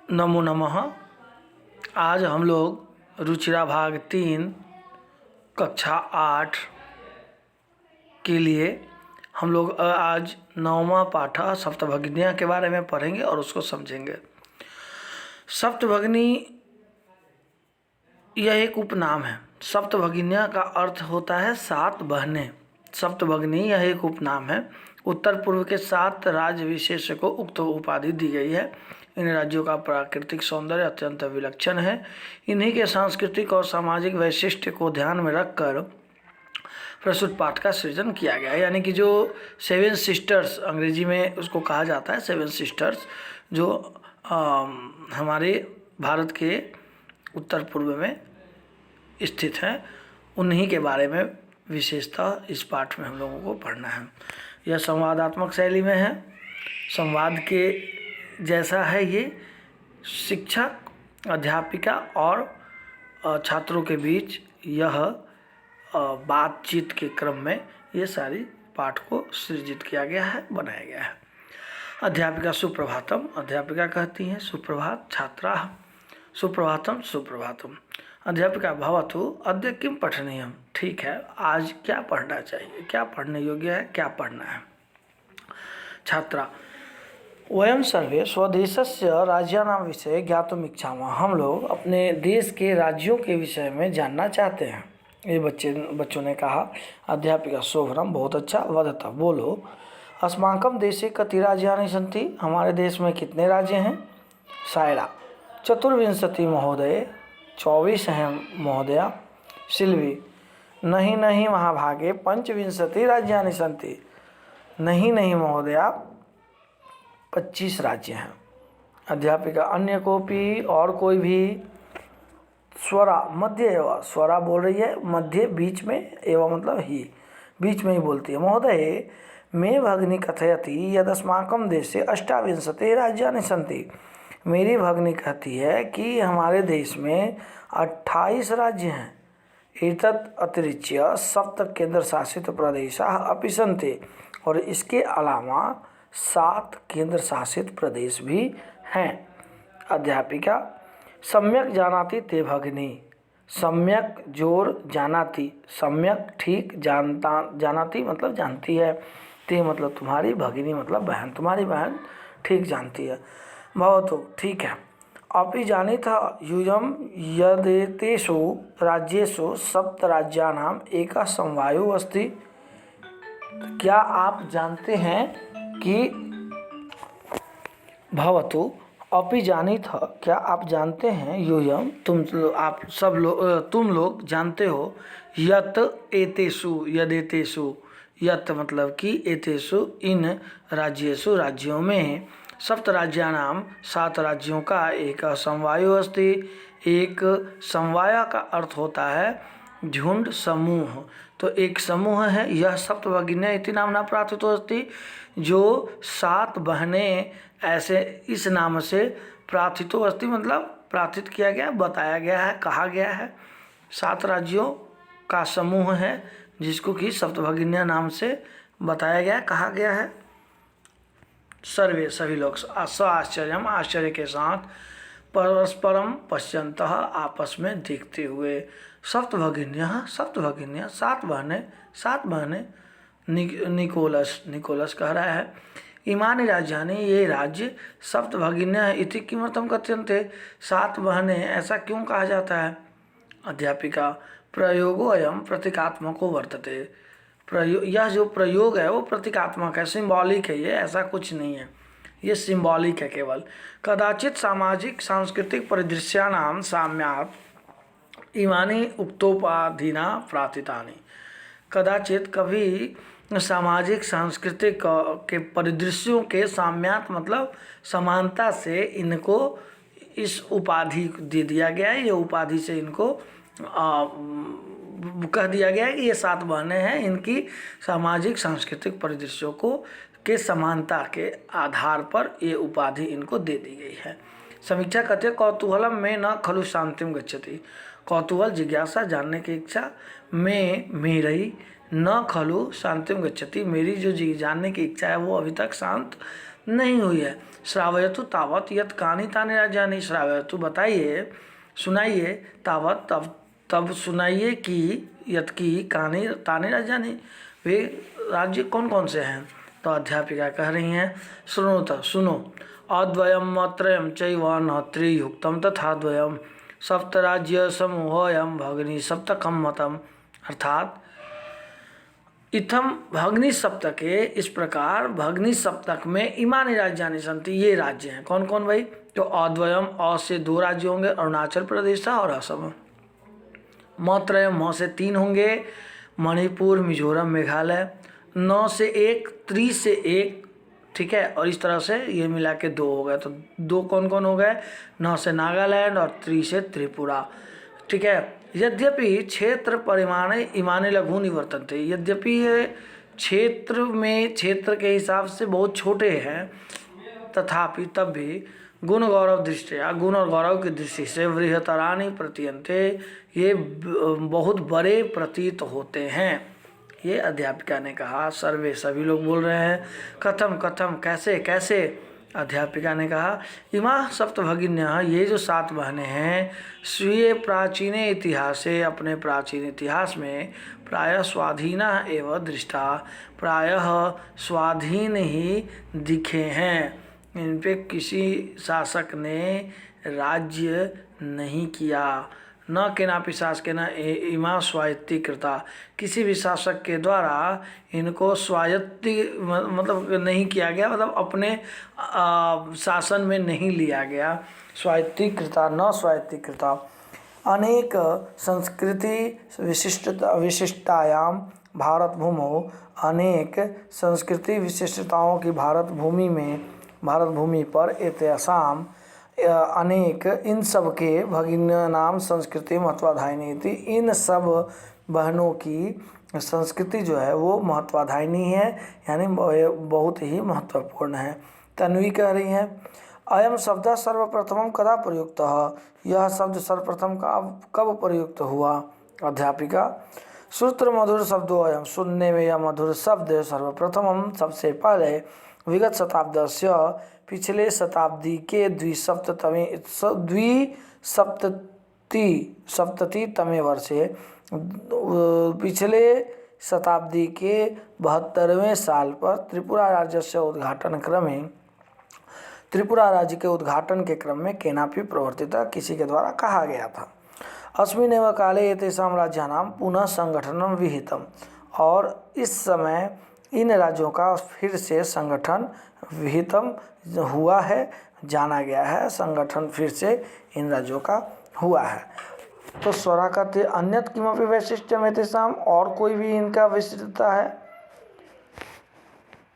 नमो नमः। आज हम लोग रुचिरा भाग 3 कक्षा 8 के लिए हम लोग आज 9वां पाठ सप्तभगिनियाँ के बारे में पढ़ेंगे और उसको समझेंगे। सप्तभगिनी यह एक उपनाम है। सप्तभगिनियाँ का अर्थ होता है 7 बहनें। सप्तभगिनी यह एक उपनाम है। उत्तर पूर्व के 7 राज्य विशेष को उक्त उपाधि दी गई है। इन राज्यों का प्राकृतिक सौंदर्य अत्यंत विलक्षण है। इन्हीं के सांस्कृतिक और सामाजिक वैशिष्ट्य को ध्यान में रखकर प्रस्तुत पाठ का सृजन किया गया है। यानी कि जो 7 सिस्टर्स अंग्रेजी में उसको कहा जाता है, 7 सिस्टर्स जो हमारे भारत के उत्तर पूर्व में स्थित हैं, उन्हीं के बारे में विशेषतः इस पाठ में हम लोगों को पढ़ना है। यह संवादात्मक शैली में है। संवाद के जैसा है ये। शिक्षक, अध्यापिका और छात्रों के बीच यह बातचीत के क्रम में ये सारी पाठ को सृजित किया गया है, बनाया गया है। अध्यापिका सुप्रभातम, अध्यापिका कहती हैं सुप्रभात। छात्रा सुप्रभातम सुप्रभातम। अध्यापिका भवतु अद्य किम पठनीयम, ठीक है आज क्या पढ़ना चाहिए, क्या पढ़ने योग्य है, क्या पढ़ना है। छात्रा वयम सर्वे स्वदेशस्य राज्यानां विषये ज्ञातुम इच्छामः, हम लोग अपने देश के राज्यों के विषय में जानना चाहते हैं। ये बच्चों ने कहा। अध्यापिका शोभनम, बहुत अच्छा। वदता, बोलो। अस्माकं देशे कति राज्यानि सन्ति, हमारे देश में कितने राज्य हैं। सायरा चतुर्विंशति महोदय, 24 हैं महोदया। शिल्वी नहीं नहीं महाभागे पंचविंशति राज्यानि सन्ति, नहीं नहीं महोदया 25 राज्य हैं। अध्यापिका अन्य कोपी, और कोई भी। स्वरा मध्य एवं, स्वरा बोल रही है मध्य, बीच में, एवं मतलब ही, बीच में ही बोलती है। महोदय मे भगिनी कथयति यदस्माकं देशे 28 राज्यानि सन्ति, मेरी भगिनी कहती है कि हमारे देश में 28 राज्य हैं। एतत् अतिरिच्य 7 केंद्र शासित प्रदेशाः अपि सन्ति, और इसके अलावा 7 केंद्र शासित प्रदेश भी हैं। अध्यापिका सम्यक जानाति ते भगिनी, सम्यक जोर जानाति, सम्यक ठीक, जानता जानाति मतलब जानती है, ते मतलब तुम्हारी, भगिनी मतलब बहन, तुम्हारी बहन ठीक जानती है। भवतु ठीक है। अपि जानीतः यूयं यदेतेषु राज्येषु 7 राज्यानां एकः समवायो अस्ति, क्या आप जानते हैं कि भवतु अपि जानीतः, क्या आप जानते हैं, यूयं तुम लोग जानते हो, यत एतेषु, यदेतेषु, यत मतलब कि एतेषु इन राज्येषु राज्यों में, 7 राज्यानां 7 राज्यों का एक समवायो अस्ति, एक समवाय का अर्थ होता है झुंड, समूह। तो एक समूह है, यह सप्तभगिन्या इति नाम्ना प्रार्थितो अस्ति, जो 7 बहनें ऐसे इस नाम से प्रार्थितो अस्ति मतलब प्रार्थित किया गया, बताया गया है, कहा गया है। 7 राज्यों का समूह है जिसको कि सप्तभगिन्या नाम से बताया गया, कहा गया है। सर्वे सभी लोग आश्चर्यम, आश्चर्य के साथ, परस्परम पश्यन्तः आपस में देखते हुए। सप्तभगिन्यः, सप्तभगिन्यः 7 बहनें, 7 बहनें। निकोलस कह रहा है इमानि राज्यानि, ये राज्य सप्तभगिन्यः इति किमर्थं कथ्यन्ते, 7 बहनें ऐसा क्यों कहा जाता है। अध्यापिका प्रयोगो अयम प्रतीकात्मको वर्तते, यह जो प्रयोग है वो प्रतीकात्मक है, सिंबॉलिक है, ये ऐसा कुछ नहीं है, ये सिंबॉलिक है केवल। कदाचित सामाजिक सांस्कृतिक परिदृश्यानां साम्यात् इमानि उक्तोपाधिना प्रार्थितानि, कदाचित कभी सामाजिक सांस्कृतिक के परिदृश्यों के साम्यात मतलब समानता से इनको इस उपाधि दे दिया गया है। ये उपाधि से इनको कह दिया गया है कि ये 7 बहनें हैं, इनकी सामाजिक सांस्कृतिक परिदृश्यों को के समानता के आधार पर ये उपाधि इनको दे दी गई है। समीक्षा कहते कौतूहलम में न खलु शांतिम गच्छति, कौतूहल जिज्ञासा जानने की इच्छा में मेरी, न खलु शांतिम गच्छति मेरी जो जानने की इच्छा है वो अभी तक शांत नहीं हुई है। श्रावयतु तावत यत् कानि तानि राज्यानि। श्रावयतु बताइए, सुनाइए, तावत तब सुनाइए कि यत् की कानि तानि राज्यानि, वे राज्य कौन कौन से हैं। तो अध्यापिका कह रही हैं शृणुत सुनो, अद्वयम त्रयम चैव न त्रियुक्तम तथा द्वयम सप्तराज्य समूहोऽयं भगिनी सप्तकम मतम। अर्थात इत्थम भगनी सप्तके, इस प्रकार भगनी सप्तक में इमानि राज्यानि सन्ति, ये राज्य हैं। कौन कौन भाई। तो अद्वयम, अ से 2 राज्य होंगे, अरुणाचल प्रदेश और असम। मत्रयम, म से 3 होंगे, मणिपुर मिजोरम मेघालय। 9 से 1, 3 से 1, ठीक है, और इस तरह से ये मिला के 2 हो गए। तो 2 कौन कौन हो गए, 9 से नागालैंड और 3 से त्रिपुरा, ठीक है। यद्यपि क्षेत्र परिमाणे इमानि लघूनि वर्तन्ते, यद्यपि ये क्षेत्र में क्षेत्र के हिसाब से बहुत छोटे हैं, तथापि तब भी गुण गौरव दृष्टिया, गुण और गौरव की दृष्टि से बृहतरानि प्रतीयन्ते, ये बहुत बड़े प्रतीत होते हैं। ये अध्यापिका ने कहा। सर्वे, सभी लोग बोल रहे हैं। कथम कथम, कैसे कैसे। अध्यापिका ने कहा इमा सप्तभगिन्यः, ये जो 7 बहनें हैं, स्वीय प्राचीने इतिहासे, अपने प्राचीन इतिहास में प्रायः स्वाधीना एवं दृष्टा, प्रायः स्वाधीन ही दिखे हैं। इन पे किसी शासक ने राज्य नहीं किया। न केनापि शासकेन इमा स्वायत्तीकृता, किसी भी शासक के द्वारा इनको स्वायत्ती मतलब नहीं किया गया, मतलब अपने शासन में नहीं लिया गया। स्वायत्तीकृता, न स्वायत्तीकृता। अनेक संस्कृति विशिष्टतायां भारत भूमौ, अनेक संस्कृति विशिष्टताओं की भारत भूमि पर एतेषाम अनेक, इन सब के भगिन्यानाम संस्कृति महत्वाधायिनी थी, इन सब बहनों की संस्कृति जो है वो महत्वाधायिनी है, यानी बहुत ही महत्वपूर्ण है। तन्वी कह रही है अयम शब्द सर्वप्रथम कदा प्रयुक्तः, यह शब्द सर्वप्रथम कब प्रयुक्त हुआ। अध्यापिका श्रुत्र मधुर शब्दों अयम, सुनने में यह मधुर शब्द सर्वप्रथम सबसे पहले विगत शताब्दस्य, पिछले शताब्दी के द्विसप्ततितमे वर्षे, पिछले शताब्दी के 72वें साल पर त्रिपुरा राज्य से उद्घाटन क्रमे, त्रिपुरा राज्य के उद्घाटन के क्रम में केनापि प्रवर्तिता, किसी के द्वारा कहा गया था। अस्मिन्नेव काले एतेषां राज्यानां पुनः संगठनं विहितम्, और इस समय इन राज्यों का फिर से संगठन विहितम हुआ है, जाना गया है, संगठन फिर से इन राज्यों का हुआ है। तो स्वरा कहते अन्यत किमपि वैशिष्ट्यम एतेषां, और कोई भी इनका विशिष्टता है।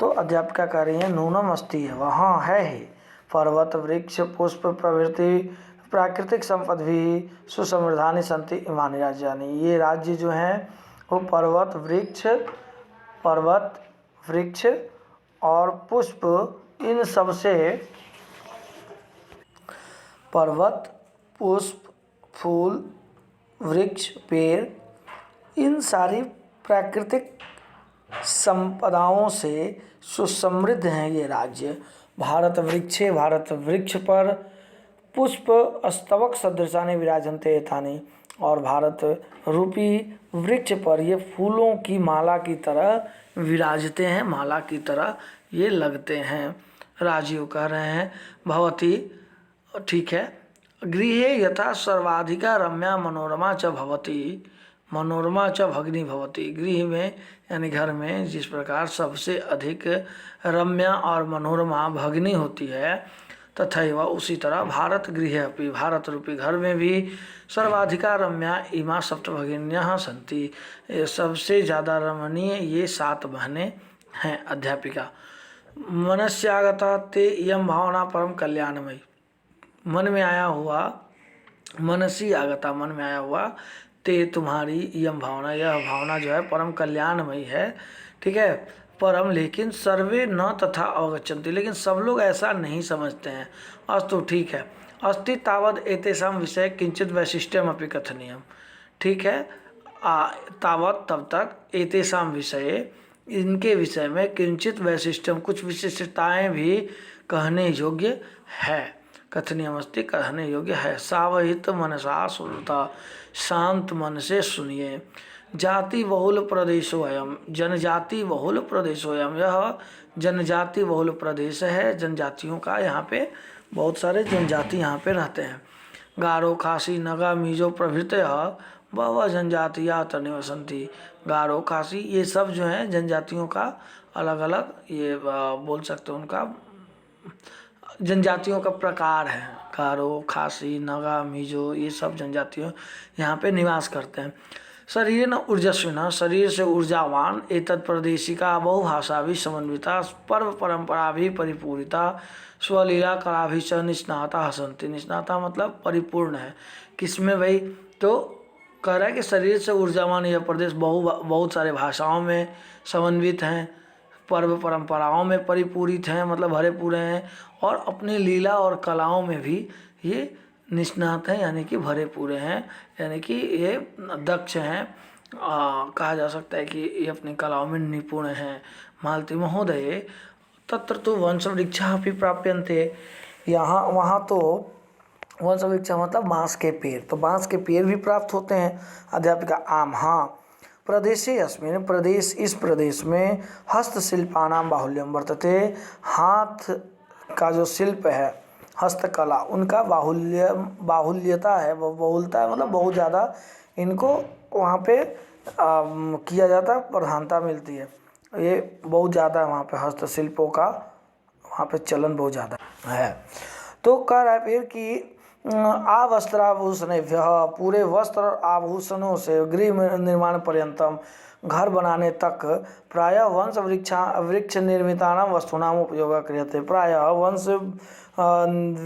तो अध्यापिका कह रही है नूनम अस्ति, वहाँ है ही, पर्वत वृक्ष पुष्प प्रभृति प्राकृतिक संपद भी सुसमृद्धानि सन्ति इमानि राज्यानि, ये राज्य जो हैं वो पर्वत वृक्ष और पुष्प, इन सब से, पर्वत पुष्प फूल वृक्ष पेड़, इन सारी प्राकृतिक संपदाओं से सुसमृद्ध हैं ये राज्य। भारत वृक्ष पर पुष्प स्तवक सदृशानि विराजन्ते एतानि, और भारत रूपी वृक्ष पर ये फूलों की माला की तरह विराजते हैं, माला की तरह ये लगते हैं। राजीव कह रहे हैं भवती, ठीक है, गृहे यथा सर्वाधिका रम्या मनोरमा च भवती, मनोरमा च भगिनी भवती, गृह में यानी घर में जिस प्रकार सबसे अधिक रम्या और मनोरमा भगिनी होती है, तथैव उसी तरह भारत गृहे अपि, भारत रूपी घर में भी सर्वाधिका रम्या इमा सप्तभगिन्यः सन्ति, सबसे ज़्यादा रमणीय ये 7 बहनें हैं। अध्यापिका मनस्यागता ते इयं भावना परम कल्याणमयी, मन में आया हुआ, मनसी आगता, मन में आया हुआ, ते तुम्हारी इयं भावना, यह भावना जो है परम कल्याणमयी है, ठीक है। परम, लेकिन सर्वे न तथा अवगच्छन्ति, लेकिन सब लोग ऐसा नहीं समझते हैं। अस्तु, ठीक है। अस्ति तावद एतेषां विषय किंचित वैशिष्ट्यम अपि कथनीयम, ठीक है। तावत तब तक, एतेषां विषय इनके विषय में, किंचित वैशिष्ट्यम कुछ विशिष्टताएं भी कहने योग्य है। कथनीयमस्ति, कहने योग्य है। सावहित मनसा सुनता, शांत मन से सुनिए। जाति बहुल प्रदेशोऽयं, जनजाति बहुल प्रदेशोऽयं, यह जनजाति बहुल प्रदेश है, जनजातियों का यहाँ पे बहुत सारे जनजाति यहाँ पे रहते हैं। गारो, खासी, नगा, मिजो प्रभृतयः बहवः जनजातियाँ अत्र निवसन्ति। गारो, खासी ये सब जो हैं जनजातियों का अलग अलग ये बोल सकते हैं उनका जनजातियों का प्रकार है। गारो, खासी, नगा, मिजो ये सब जनजातियों यहाँ पे निवास करते हैं। शरीर न ऊर्जस्विना, शरीर से ऊर्जावान, एतत् प्रदेशिका बहुभाषा भी समन्विता, पर्व परंपरा भी परिपूरिता, स्वलीला कला भी च निष्णाता हसंती। निष्णाता मतलब परिपूर्ण है। किसमें भाई? तो कह रहा है कि शरीर से ऊर्जावान यह प्रदेश बहुत सारे भाषाओं में समन्वित हैं, पर्व परंपराओं में परिपूरित हैं मतलब भरे पूरे हैं, और अपनी लीला और कलाओं में भी ये निष्णात हैं यानी कि भरे पूरे हैं, यानी कि ये दक्ष हैं। कहा जा सकता है कि ये अपनी कलाओं में निपुण हैं। मालती महोदय तत्र तो वंशवृक्षा अपि प्राप्यन्ते, यहाँ वहाँ तो वंशवृक्षा मतलब बाँस के पेड़, तो बाँस के पेड़ भी प्राप्त होते हैं। अध्यापिका आम, हाँ। प्रदेशे अस्मिन्, प्रदेश इस प्रदेश में हस्तशिल्पानां बाहुल्यम वर्तते, हाथ का जो शिल्प है हस्तकला उनका बाहुल्यता है, वो बहुलता है मतलब बहुत ज़्यादा इनको वहाँ पे किया जाता है, प्रधानता मिलती है। ये बहुत ज़्यादा है वहाँ पे, हस्तशिल्पों का वहाँ पे चलन बहुत ज़्यादा है। तो कह रहा है फिर कि आवस्त्राभूषणेभ्यः, पूरे वस्त्र और आभूषणों से, गृह निर्माण पर्यंतम, घर बनाने तक, प्रायः वृक्ष निर्मितानां वस्तूनां उपयोग क्रियते, प्रायः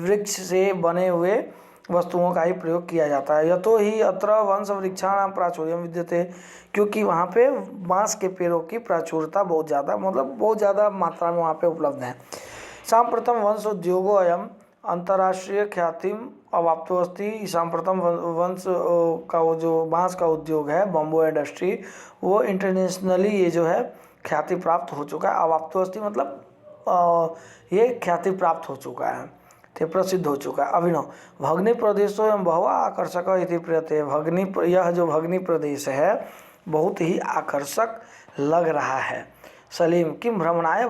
वृक्ष से बने हुए वस्तुओं का ही प्रयोग किया जाता है। यतो ही अत्र वंशवृक्षाणां प्राचुर्यं विद्यते, क्योंकि वहाँ पे बाँस के पेड़ों की प्राचुर्यता बहुत ज़्यादा मतलब बहुत ज़्यादा मात्रा में वहाँ पे उपलब्ध है। सांप्रतम वंश उद्योगो अयम अंतर्राष्ट्रीय ख्यातिम अवाप्तो अस्ति। सांप्रतम वंश का वो जो बाँस का उद्योग है, बम्बो इंडस्ट्री, वो इंटरनेशनली ये जो है ख्याति प्राप्त हो चुका है। अवाप्तो अस्ति मतलब ये ख्याति प्राप्त हो चुका है, तो प्रसिद्ध हो चुका है। अभिनव भग्नी प्रदेशों एवं बहु आकर्षक इति प्रियते, यह जो भग्नी प्रदेश है बहुत ही आकर्षक लग रहा है। सलीम किम भ्रमणाय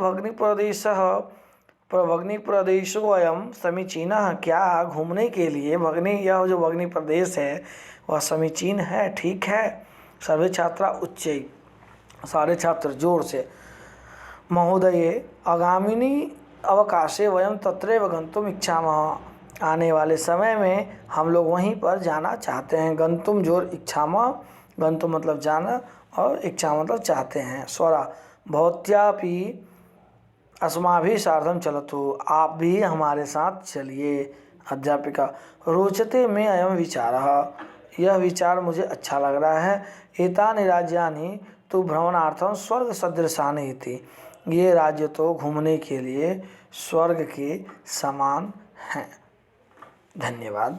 भग्नी प्रदेशोऽयं समीचीनः, क्या घूमने के लिए यह जो भग्नी प्रदेश है वह समीचीन है, ठीक है। सर्वे छात्रा उच्चैः, सारे छात्र जोर से। महोदये आगामिनी अवकाशे वयं तत्रैव गन्तुम इच्छामः, आने वाले समय में हम लोग वहीं पर जाना चाहते हैं। गन्तुम जोर इच्छामः, गन्तुम मतलब जाना और इच्छा मतलब चाहते हैं। स्वरा भवत्यापि अस्माभिः सार्धं चलतु, आप भी हमारे साथ चलिए। अध्यापिका रोचते में अयं विचारः, यह विचार मुझे अच्छा लग रहा है। एतानि राज्यानि तु भ्रमणार्थं स्वर्ग सदृशानि इति, ये राज्य तो घूमने के लिए स्वर्ग के समान हैं। धन्यवाद।